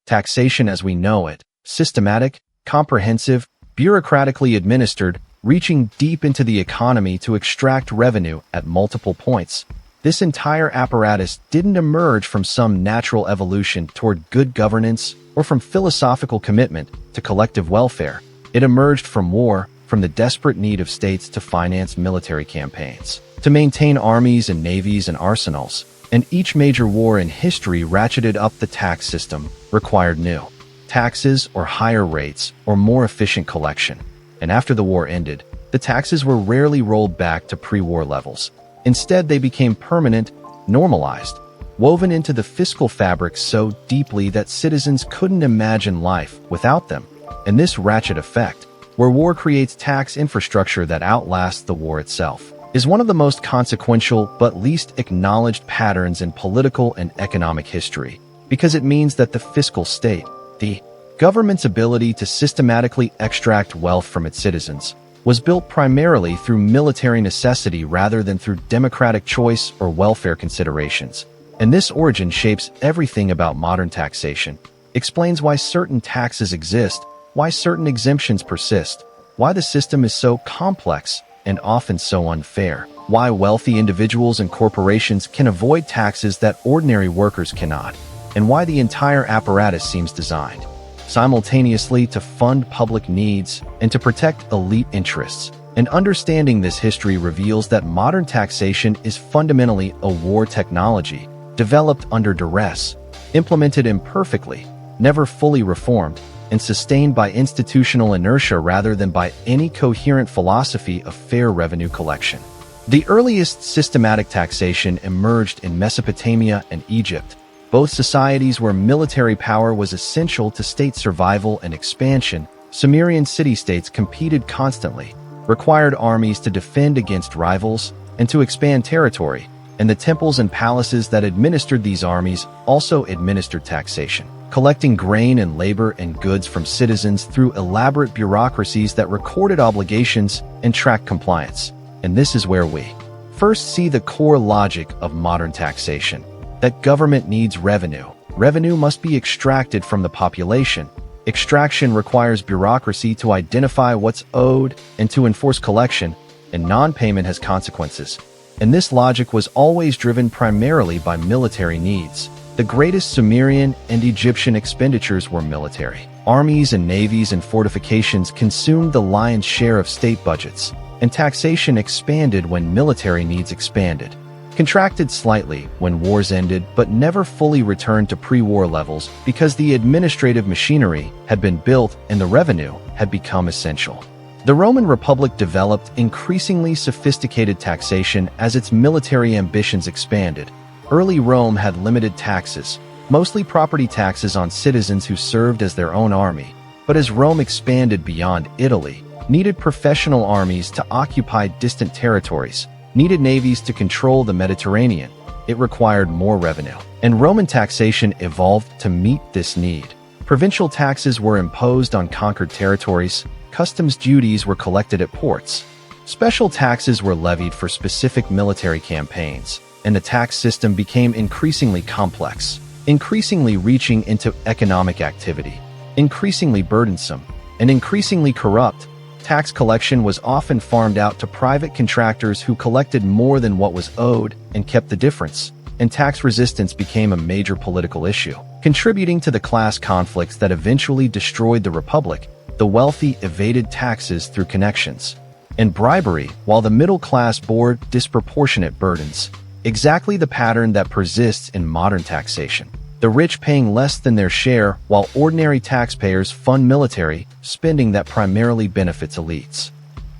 taxation as we know it, systematic, comprehensive, bureaucratically administered, reaching deep into the economy to extract revenue at multiple points. This entire apparatus didn't emerge from some natural evolution toward good governance or from philosophical commitment to collective welfare. It emerged from war, from the desperate need of states to finance military campaigns, to maintain armies and navies and arsenals. And each major war in history ratcheted up the tax system, required new taxes or higher rates or more efficient collection. And after the war ended, the taxes were rarely rolled back to pre-war levels. Instead, they became permanent, normalized, woven into the fiscal fabric so deeply that citizens couldn't imagine life without them. And this ratchet effect, where war creates tax infrastructure that outlasts the war itself, is one of the most consequential but least acknowledged patterns in political and economic history, because it means that the fiscal state, the government's ability to systematically extract wealth from its citizens, was built primarily through military necessity rather than through democratic choice or welfare considerations. And this origin shapes everything about modern taxation, explains why certain taxes exist, why certain exemptions persist, why the system is so complex and often so unfair, why wealthy individuals and corporations can avoid taxes that ordinary workers cannot, and why the entire apparatus seems designed simultaneously to fund public needs and to protect elite interests. And understanding this history reveals that modern taxation is fundamentally a war technology, developed under duress, implemented imperfectly, never fully reformed, and sustained by institutional inertia rather than by any coherent philosophy of fair revenue collection. The earliest systematic taxation emerged in Mesopotamia and Egypt, both societies where military power was essential to state survival and expansion. Sumerian city-states competed constantly, required armies to defend against rivals and to expand territory, and the temples and palaces that administered these armies also administered taxation, collecting grain and labor and goods from citizens through elaborate bureaucracies that recorded obligations and tracked compliance. And this is where we first see the core logic of modern taxation, that government needs revenue. Revenue must be extracted from the population. Extraction requires bureaucracy to identify what's owed and to enforce collection, and non-payment has consequences. And this logic was always driven primarily by military needs. The greatest Sumerian and Egyptian expenditures were military. Armies and navies and fortifications consumed the lion's share of state budgets, and taxation expanded when military needs expanded, contracted slightly when wars ended, but never fully returned to pre-war levels because the administrative machinery had been built and the revenue had become essential. The Roman Republic developed increasingly sophisticated taxation as its military ambitions expanded. Early Rome had limited taxes, mostly property taxes on citizens who served as their own army. But as Rome expanded beyond Italy, needed professional armies to occupy distant territories, needed navies to control the Mediterranean. It required more revenue, and Roman taxation evolved to meet this need. Provincial taxes were imposed on conquered territories, customs duties were collected at ports, special taxes were levied for specific military campaigns, and the tax system became increasingly complex, increasingly reaching into economic activity, increasingly burdensome, and increasingly corrupt. Tax collection was often farmed out to private contractors who collected more than what was owed and kept the difference, and tax resistance became a major political issue, contributing to the class conflicts that eventually destroyed the Republic. The wealthy evaded taxes through connections and bribery, while the middle class bore disproportionate burdens, exactly the pattern that persists in modern taxation. The rich paying less than their share, while ordinary taxpayers fund military spending that primarily benefits elites.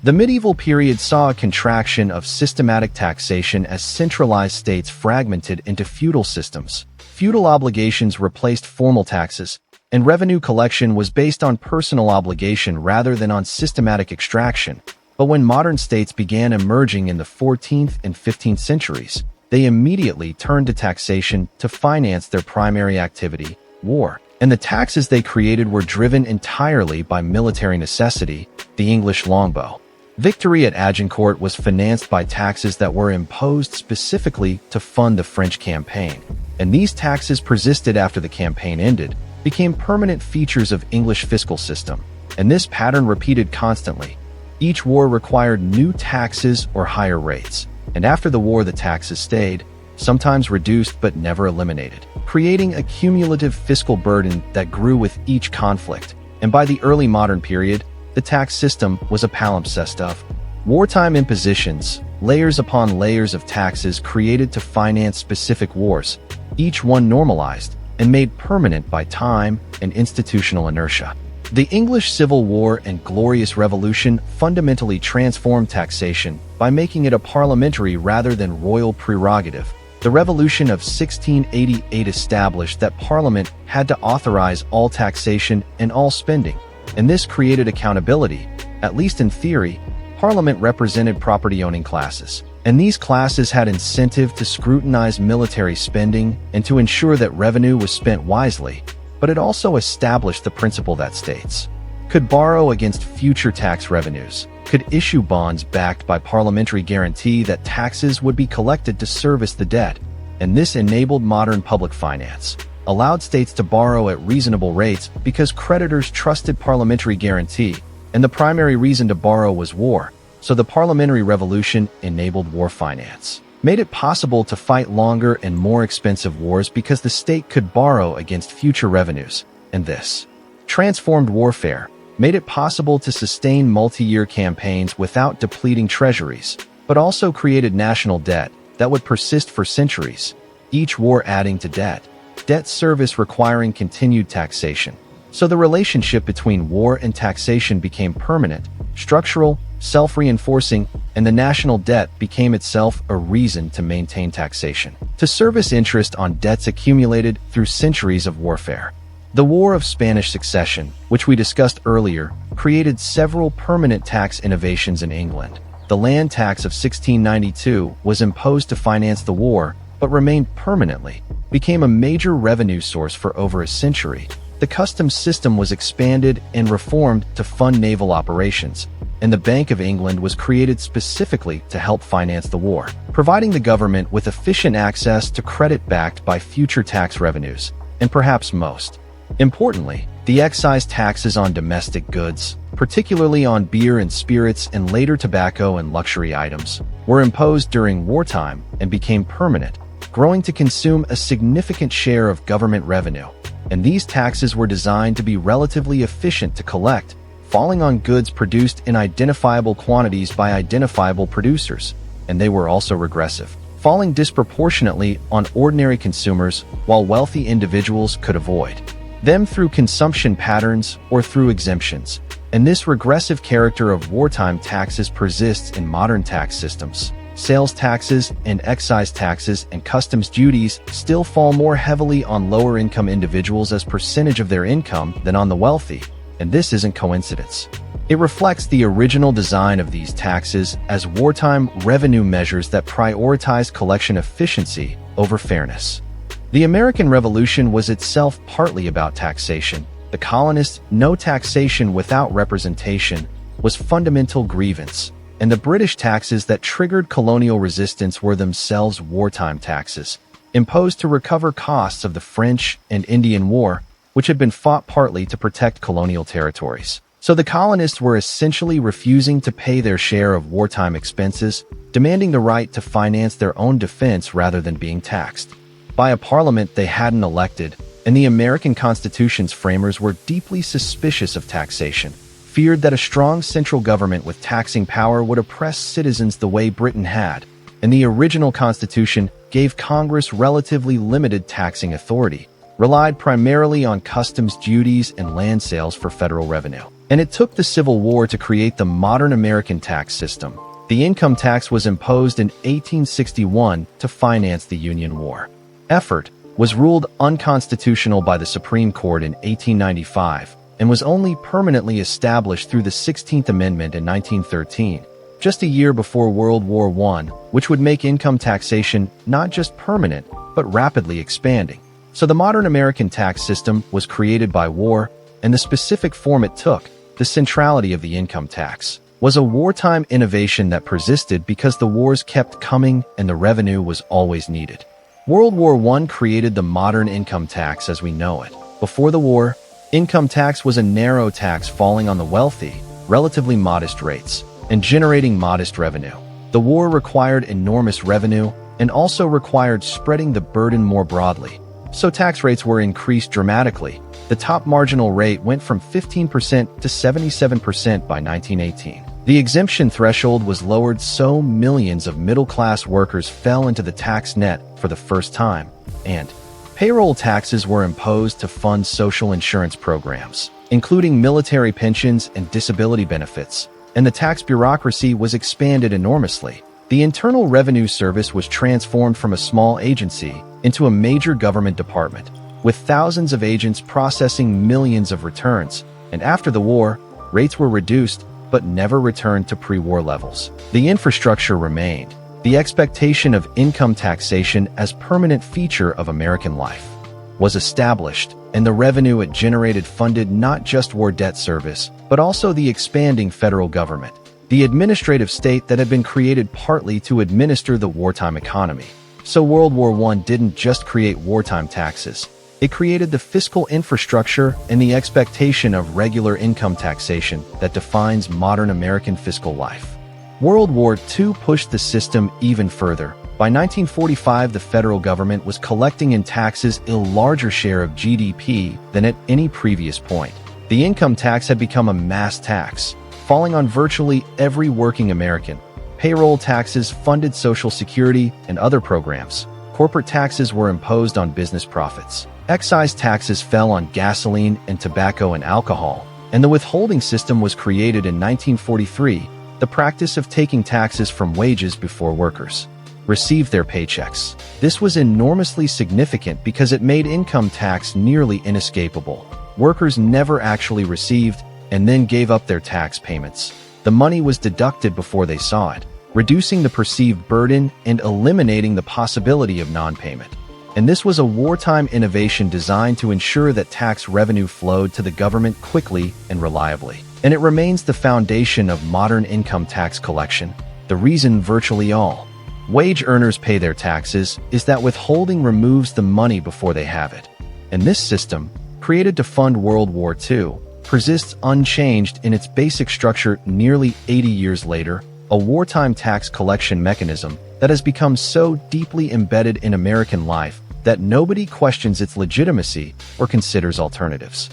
The medieval period saw a contraction of systematic taxation as centralized states fragmented into feudal systems. Feudal obligations replaced formal taxes, and revenue collection was based on personal obligation rather than on systematic extraction. But when modern states began emerging in the 14th and 15th centuries, they immediately turned to taxation to finance their primary activity, war. And the taxes they created were driven entirely by military necessity, the English longbow. Victory at Agincourt was financed by taxes that were imposed specifically to fund the French campaign. And these taxes persisted after the campaign ended, became permanent features of English fiscal system, and this pattern repeated constantly. Each war required new taxes or higher rates, and after the war the taxes stayed, sometimes reduced but never eliminated, creating a cumulative fiscal burden that grew with each conflict. And by the early modern period, the tax system was a palimpsest of wartime impositions, layers upon layers of taxes created to finance specific wars, each one normalized and made permanent by time and institutional inertia. The English Civil War and Glorious Revolution fundamentally transformed taxation by making it a parliamentary rather than royal prerogative. The Revolution of 1688 established that Parliament had to authorize all taxation and all spending, and this created accountability. At least in theory, Parliament represented property-owning classes, and these classes had incentive to scrutinize military spending and to ensure that revenue was spent wisely. But it also established the principle that states could borrow against future tax revenues, could issue bonds backed by parliamentary guarantee that taxes would be collected to service the debt, and this enabled modern public finance, allowed states to borrow at reasonable rates because creditors trusted parliamentary guarantee, and the primary reason to borrow was war, so the parliamentary revolution enabled war finance, made it possible to fight longer and more expensive wars because the state could borrow against future revenues, and this transformed warfare, made it possible to sustain multi-year campaigns without depleting treasuries, but also created national debt that would persist for centuries, each war adding to debt service requiring continued taxation. So the relationship between war and taxation became permanent, structural, self-reinforcing, and the national debt became itself a reason to maintain taxation, to service interest on debts accumulated through centuries of warfare. The War of Spanish Succession, which we discussed earlier, created several permanent tax innovations in England. The land tax of 1692 was imposed to finance the war, but remained permanently, became a major revenue source for over a century. The customs system was expanded and reformed to fund naval operations, and the Bank of England was created specifically to help finance the war, providing the government with efficient access to credit backed by future tax revenues, and perhaps most importantly, the excise taxes on domestic goods, particularly on beer and spirits and later tobacco and luxury items, were imposed during wartime and became permanent, growing to consume a significant share of government revenue. And these taxes were designed to be relatively efficient to collect, falling on goods produced in identifiable quantities by identifiable producers, and they were also regressive, falling disproportionately on ordinary consumers while wealthy individuals could avoid them through consumption patterns or through exemptions. And this regressive character of wartime taxes persists in modern tax systems. Sales taxes and excise taxes and customs duties still fall more heavily on lower-income individuals as percentage of their income than on the wealthy, and this isn't coincidence. It reflects the original design of these taxes as wartime revenue measures that prioritize collection efficiency over fairness. The American Revolution was itself partly about taxation. The colonists' no taxation without representation was fundamental grievance, and the British taxes that triggered colonial resistance were themselves wartime taxes, imposed to recover costs of the French and Indian War, which had been fought partly to protect colonial territories. So the colonists were essentially refusing to pay their share of wartime expenses, demanding the right to finance their own defense rather than being taxed by a parliament they hadn't elected, and the American Constitution's framers were deeply suspicious of taxation, feared that a strong central government with taxing power would oppress citizens the way Britain had, and the original Constitution gave Congress relatively limited taxing authority, relied primarily on customs duties and land sales for federal revenue. And it took the Civil War to create the modern American tax system. The income tax was imposed in 1861 to finance the Union War. Effort was ruled unconstitutional by the Supreme Court in 1895 and was only permanently established through the 16th Amendment in 1913, just a year before World War I, which would make income taxation not just permanent, but rapidly expanding. So the modern American tax system was created by war, and the specific form it took, the centrality of the income tax, was a wartime innovation that persisted because the wars kept coming and the revenue was always needed. World War I created the modern income tax as we know it. Before the war, income tax was a narrow tax falling on the wealthy, relatively modest rates, and generating modest revenue. The war required enormous revenue and also required spreading the burden more broadly. So tax rates were increased dramatically. The top marginal rate went from 15% to 77% by 1918. The exemption threshold was lowered so millions of middle-class workers fell into the tax net for the first time, and payroll taxes were imposed to fund social insurance programs, including military pensions and disability benefits, and the tax bureaucracy was expanded enormously. The Internal Revenue Service was transformed from a small agency into a major government department, with thousands of agents processing millions of returns, and after the war, rates were reduced but never returned to pre-war levels. The infrastructure remained. The expectation of income taxation as permanent feature of American life was established, and the revenue it generated funded not just war debt service, but also the expanding federal government, the administrative state that had been created partly to administer the wartime economy. So World War I didn't just create wartime taxes. It created the fiscal infrastructure and the expectation of regular income taxation that defines modern American fiscal life. World War II pushed the system even further. By 1945, the federal government was collecting in taxes a larger share of GDP than at any previous point. The income tax had become a mass tax, falling on virtually every working American. Payroll taxes funded Social Security and other programs. Corporate taxes were imposed on business profits. Excise taxes fell on gasoline and tobacco and alcohol, and the withholding system was created in 1943, the practice of taking taxes from wages before workers received their paychecks. This was enormously significant because it made income tax nearly inescapable. Workers never actually received and then gave up their tax payments. The money was deducted before they saw it, reducing the perceived burden and eliminating the possibility of non-payment. And this was a wartime innovation designed to ensure that tax revenue flowed to the government quickly and reliably. And it remains the foundation of modern income tax collection. The reason virtually all wage earners pay their taxes is that withholding removes the money before they have it. And this system, created to fund World War II, persists unchanged in its basic structure nearly 80 years later, a wartime tax collection mechanism that has become so deeply embedded in American life that nobody questions its legitimacy or considers alternatives.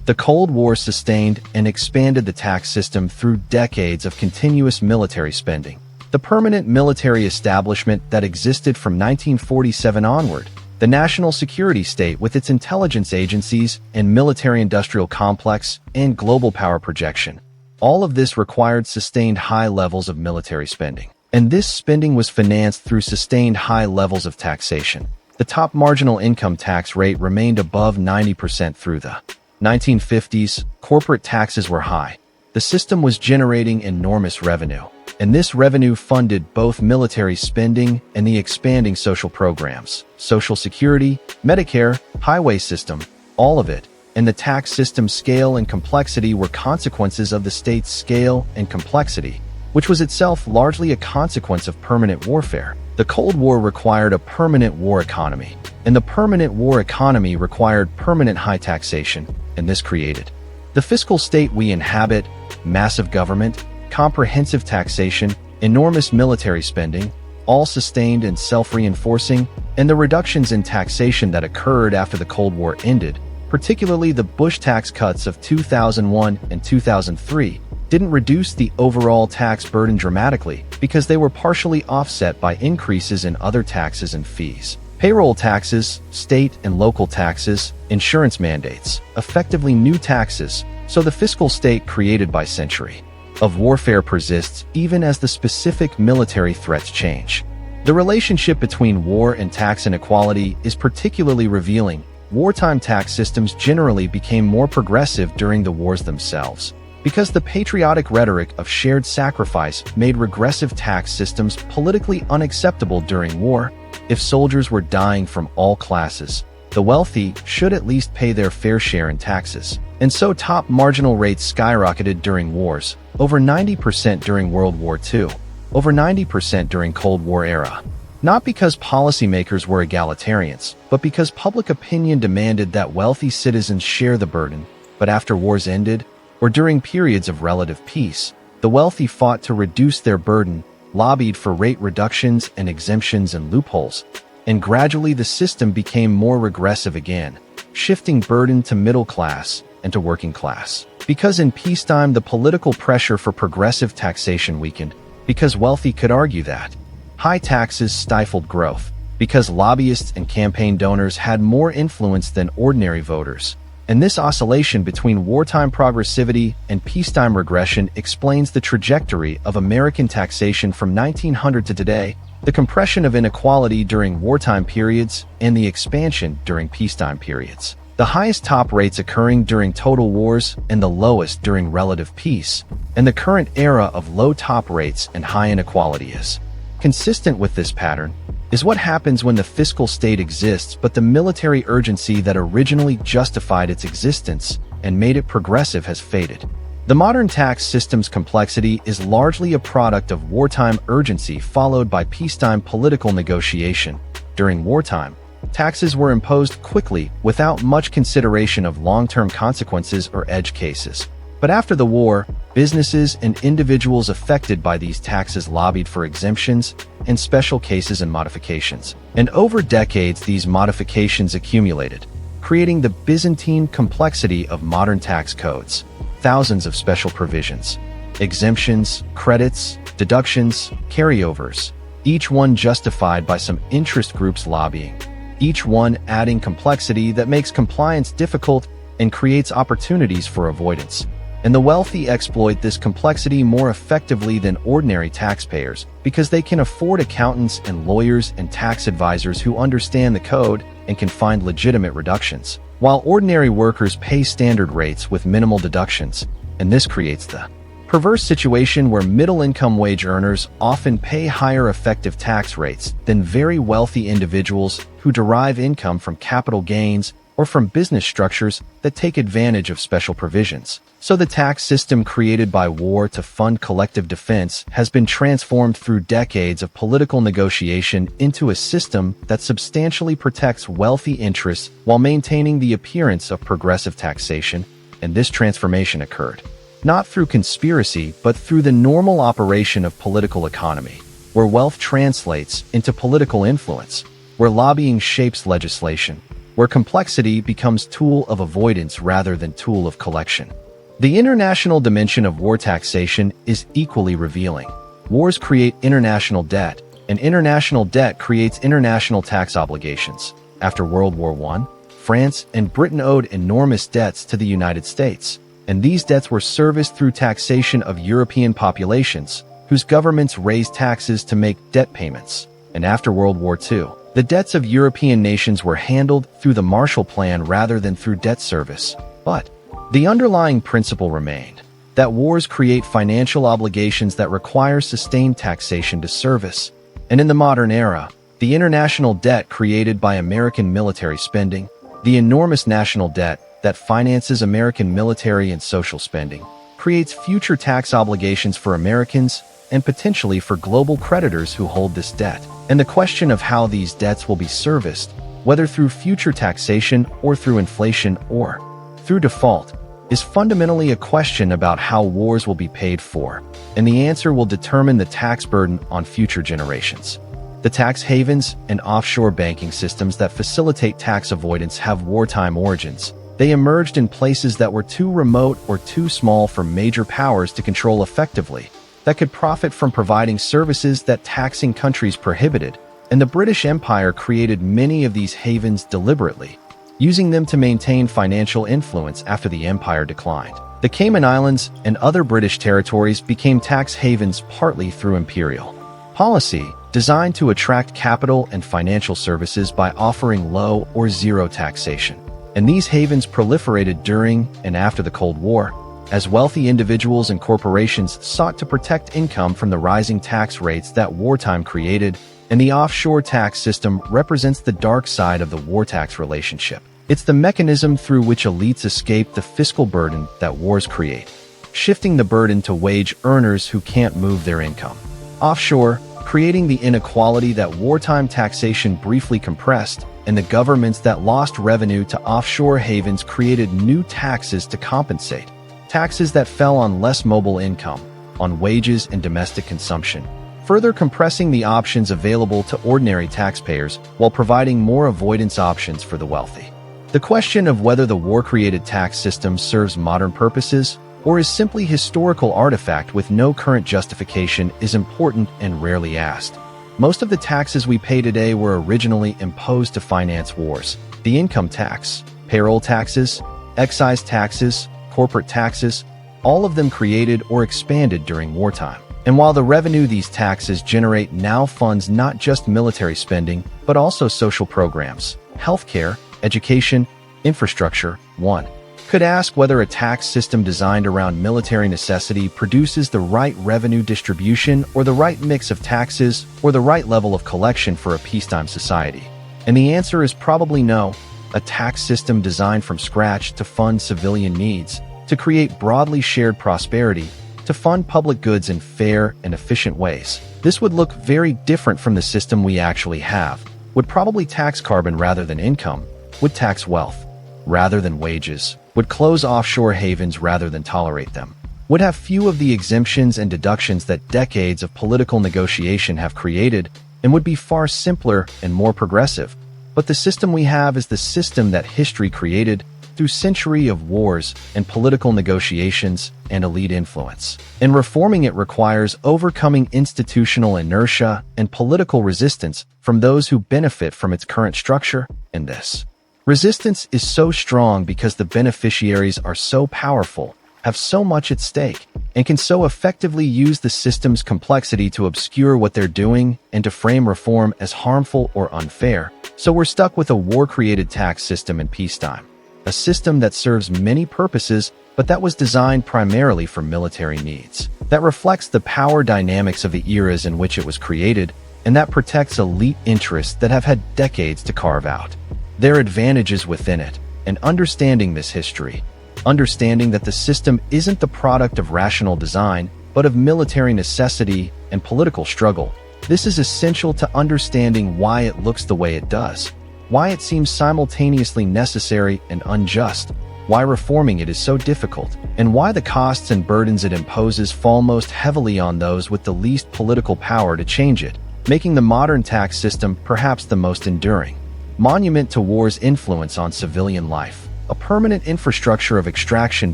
The Cold War sustained and expanded the tax system through decades of continuous military spending. The permanent military establishment that existed from 1947 onward, the national security state with its intelligence agencies and military-industrial complex and global power projection, all of this required sustained high levels of military spending. And this spending was financed through sustained high levels of taxation. The top marginal income tax rate remained above 90% through the 1950s. Corporate taxes were high. The system was generating enormous revenue, and this revenue funded both military spending and the expanding social programs, Social Security, Medicare, highway system, all of it. And the tax system's scale and complexity were consequences of the state's scale and complexity, which was itself largely a consequence of permanent warfare. The Cold War required a permanent war economy, and the permanent war economy required permanent high taxation, and this created the fiscal state we inhabit: massive government, comprehensive taxation, enormous military spending, all sustained and self-reinforcing, and the reductions in taxation that occurred after the Cold War ended, particularly the Bush tax cuts of 2001 and 2003, didn't reduce the overall tax burden dramatically because they were partially offset by increases in other taxes and fees. Payroll taxes, state and local taxes, insurance mandates, effectively new taxes, so the fiscal state created by century of warfare persists even as the specific military threats change. The relationship between war and tax inequality is particularly revealing. Wartime tax systems generally became more progressive during the wars themselves, because the patriotic rhetoric of shared sacrifice made regressive tax systems politically unacceptable during war. If soldiers were dying from all classes, the wealthy should at least pay their fair share in taxes. And so top marginal rates skyrocketed during wars, over 90% during World War II, over 90% during Cold War era. Not because policymakers were egalitarians, but because public opinion demanded that wealthy citizens share the burden. But after wars ended, or during periods of relative peace, the wealthy fought to reduce their burden, lobbied for rate reductions and exemptions and loopholes, and gradually the system became more regressive again, shifting burden to middle class and to working class. Because in peacetime the political pressure for progressive taxation weakened, because wealthy could argue that high taxes stifled growth, because lobbyists and campaign donors had more influence than ordinary voters. And this oscillation between wartime progressivity and peacetime regression explains the trajectory of American taxation from 1900 to today, the compression of inequality during wartime periods, and the expansion during peacetime periods. The highest top rates occurring during total wars and the lowest during relative peace, and the current era of low top rates and high inequality is consistent with this pattern. Is what happens when the fiscal state exists but the military urgency that originally justified its existence and made it progressive has faded. The modern tax system's complexity is largely a product of wartime urgency followed by peacetime political negotiation. During wartime, taxes were imposed quickly without much consideration of long-term consequences or edge cases. But after the war, businesses and individuals affected by these taxes lobbied for exemptions and special cases and modifications. And over decades, these modifications accumulated, creating the Byzantine complexity of modern tax codes. Thousands of special provisions, exemptions, credits, deductions, carryovers, each one justified by some interest groups lobbying, each one adding complexity that makes compliance difficult and creates opportunities for avoidance. And the wealthy exploit this complexity more effectively than ordinary taxpayers because they can afford accountants and lawyers and tax advisors who understand the code and can find legitimate reductions, while ordinary workers pay standard rates with minimal deductions. And this creates the perverse situation where middle-income wage earners often pay higher effective tax rates than very wealthy individuals who derive income from capital gains or from business structures that take advantage of special provisions. So the tax system created by war to fund collective defense has been transformed through decades of political negotiation into a system that substantially protects wealthy interests while maintaining the appearance of progressive taxation. And this transformation occurred not through conspiracy, but through the normal operation of political economy, where wealth translates into political influence, where lobbying shapes legislation, where complexity becomes tool of avoidance rather than tool of collection. The international dimension of war taxation is equally revealing. Wars create international debt, and international debt creates international tax obligations. After World War I, France and Britain owed enormous debts to the United States, and these debts were serviced through taxation of European populations, whose governments raised taxes to make debt payments. And after World War II, the debts of European nations were handled through the Marshall Plan rather than through debt service. But the underlying principle remained that wars create financial obligations that require sustained taxation to service. And in the modern era, the international debt created by American military spending, the enormous national debt that finances American military and social spending, creates future tax obligations for Americans and potentially for global creditors who hold this debt. And the question of how these debts will be serviced, whether through future taxation or through inflation or through default, is fundamentally a question about how wars will be paid for, and the answer will determine the tax burden on future generations. The tax havens and offshore banking systems that facilitate tax avoidance have wartime origins. They emerged in places that were too remote or too small for major powers to control effectively, that could profit from providing services that taxing countries prohibited, and the British Empire created many of these havens deliberately, using them to maintain financial influence after the empire declined. The Cayman Islands and other British territories became tax havens partly through imperial policy, designed to attract capital and financial services by offering low or zero taxation. And these havens proliferated during and after the Cold War, as wealthy individuals and corporations sought to protect income from the rising tax rates that wartime created, and the offshore tax system represents the dark side of the war tax relationship. It's the mechanism through which elites escape the fiscal burden that wars create, shifting the burden to wage earners who can't move their income. Offshore, creating the inequality that wartime taxation briefly compressed, and the governments that lost revenue to offshore havens created new taxes to compensate. Taxes that fell on less mobile income, on wages and domestic consumption, further compressing the options available to ordinary taxpayers while providing more avoidance options for the wealthy. The question of whether the war-created tax system serves modern purposes or is simply historical artifact with no current justification is important and rarely asked. Most of the taxes we pay today were originally imposed to finance wars. The income tax, payroll taxes, excise taxes, corporate taxes, all of them created or expanded during wartime. And while the revenue these taxes generate now funds not just military spending, but also social programs, healthcare, education, infrastructure, one could ask whether a tax system designed around military necessity produces the right revenue distribution or the right mix of taxes or the right level of collection for a peacetime society. And the answer is probably no. A tax system designed from scratch to fund civilian needs, to create broadly shared prosperity, to fund public goods in fair and efficient ways. This would look very different from the system we actually have, would probably tax carbon rather than income, would tax wealth rather than wages, would close offshore havens rather than tolerate them, would have few of the exemptions and deductions that decades of political negotiation have created, and would be far simpler and more progressive. But the system we have is the system that history created through centuries of wars and political negotiations and elite influence. And reforming it requires overcoming institutional inertia and political resistance from those who benefit from its current structure, and this resistance is so strong because the beneficiaries are so powerful, have so much at stake, and can so effectively use the system's complexity to obscure what they're doing and to frame reform as harmful or unfair. So we're stuck with a war-created tax system in peacetime. A system that serves many purposes, but that was designed primarily for military needs, that reflects the power dynamics of the eras in which it was created, and that protects elite interests that have had decades to carve out their advantages within it. And understanding this history, understanding that the system isn't the product of rational design, but of military necessity and political struggle, this is essential to understanding why it looks the way it does, why it seems simultaneously necessary and unjust, why reforming it is so difficult, and why the costs and burdens it imposes fall most heavily on those with the least political power to change it, making the modern tax system perhaps the most enduring monument to war's influence on civilian life, a permanent infrastructure of extraction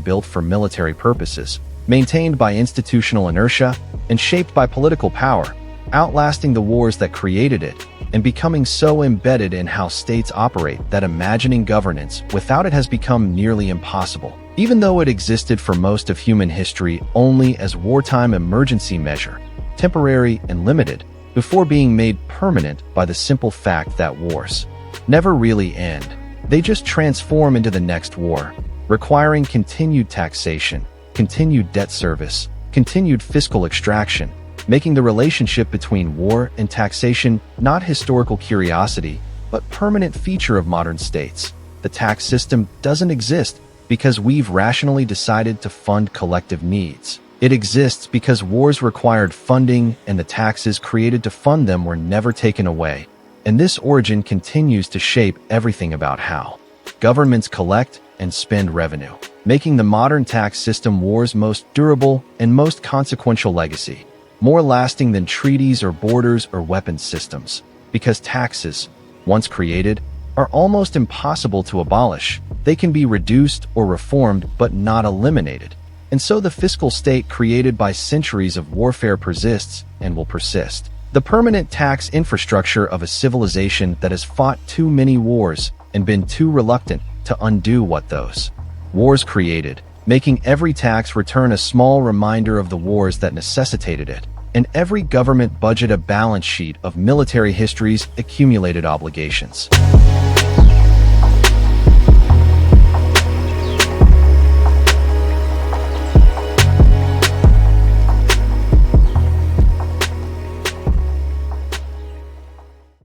built for military purposes, maintained by institutional inertia, and shaped by political power, outlasting the wars that created it, and becoming so embedded in how states operate that imagining governance without it has become nearly impossible, even though it existed for most of human history only as wartime emergency measure, temporary and limited, before being made permanent by the simple fact that wars never really end. They just transform into the next war, requiring continued taxation, continued debt service, continued fiscal extraction, making the relationship between war and taxation not historical curiosity, but permanent feature of modern states. The tax system doesn't exist because we've rationally decided to fund collective needs. It exists because wars required funding and the taxes created to fund them were never taken away. And this origin continues to shape everything about how governments collect and spend revenue, making the modern tax system war's most durable and most consequential legacy, more lasting than treaties or borders or weapons systems, because taxes, once created, are almost impossible to abolish. They can be reduced or reformed, but not eliminated. And so the fiscal state created by centuries of warfare persists and will persist. The permanent tax infrastructure of a civilization that has fought too many wars and been too reluctant to undo what those wars created, making every tax return a small reminder of the wars that necessitated it, and every government budget a balance sheet of military history's accumulated obligations.